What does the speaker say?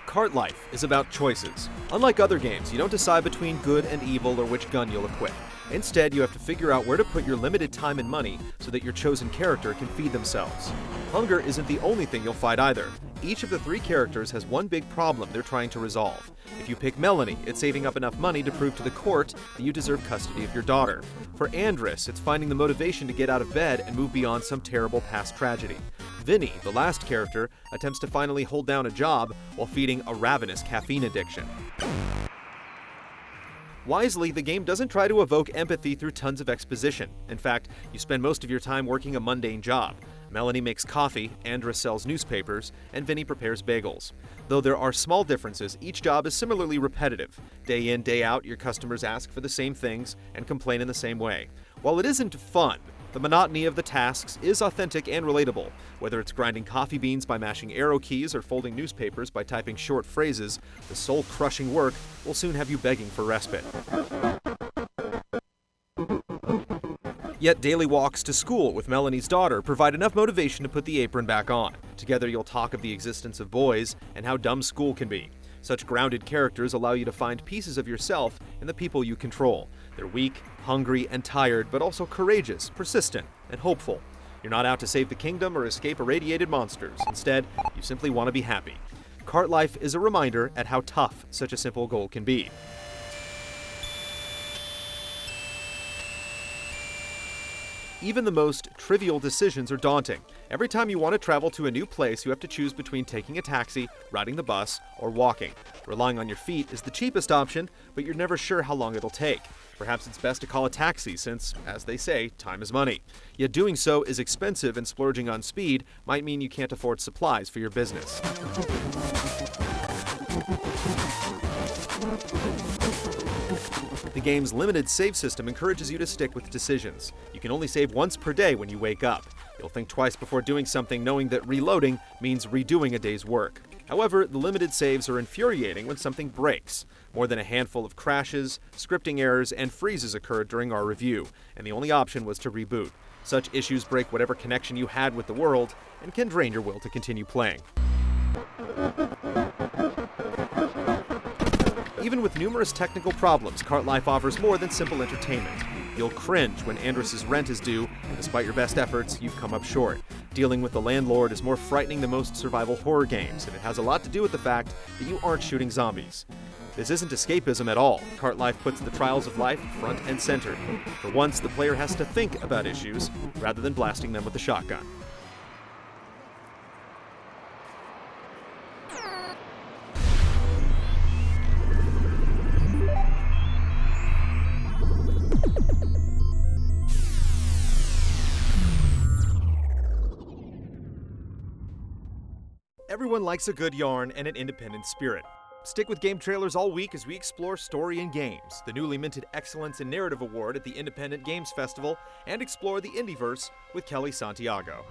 Kart Life is about choices. Unlike other games, you don't decide between good and evil or which gun you'll equip. Instead, you have to figure out where to put your limited time and money so that your chosen character can feed themselves. Hunger isn't the only thing you'll fight either. Each of the three characters has one big problem they're trying to resolve. If you pick Melanie, it's saving up enough money to prove to the court that you deserve custody of your daughter. For Andrus, it's finding the motivation to get out of bed and move beyond some terrible past tragedy. Vinny, the last character, attempts to finally hold down a job while feeding a ravenous caffeine addiction. Wisely, the game doesn't try to evoke empathy through tons of exposition. In fact, you spend most of your time working a mundane job. Melanie makes coffee, Andrus sells newspapers, and Vinny prepares bagels. Though there are small differences, each job is similarly repetitive. Day in, day out, your customers ask for the same things and complain in the same way. While it isn't fun, the monotony of the tasks is authentic and relatable. Whether it's grinding coffee beans by mashing arrow keys or folding newspapers by typing short phrases, the soul-crushing work will soon have you begging for respite. Yet daily walks to school with Melanie's daughter provide enough motivation to put the apron back on. Together you'll talk of the existence of boys and how dumb school can be. Such grounded characters allow you to find pieces of yourself in the people you control. They're weak, hungry, and tired, but also courageous, persistent, and hopeful. You're not out to save the kingdom or escape irradiated monsters. Instead, you simply want to be happy. Kart Life is a reminder at how tough such a simple goal can be. Even the most trivial decisions are daunting. Every time you want to travel to a new place, you have to choose between taking a taxi, riding the bus, or walking. Relying on your feet is the cheapest option, but you're never sure how long it'll take. Perhaps it's best to call a taxi since, as they say, time is money. Yet doing so is expensive, and splurging on speed might mean you can't afford supplies for your business. The game's limited save system encourages you to stick with decisions. You can only save once per day when you wake up. You'll think twice before doing something, knowing that reloading means redoing a day's work. However, the limited saves are infuriating when something breaks. More than a handful of crashes, scripting errors, and freezes occurred during our review, and the only option was to reboot. Such issues break whatever connection you had with the world and can drain your will to continue playing. Even with numerous technical problems, Kart Life offers more than simple entertainment. You'll cringe when Andrus's rent is due, and despite your best efforts, you've come up short. Dealing with the landlord is more frightening than most survival horror games, and it has a lot to do with the fact that you aren't shooting zombies. This isn't escapism at all. Kart Life puts the trials of life front and center. For once, the player has to think about issues, rather than blasting them with a shotgun. Everyone likes a good yarn and an independent spirit. Stick with GameTrailers all week as we explore story and games, the newly minted Excellence in Narrative Award at the Independent Games Festival, and explore the Indieverse with Kelly Santiago.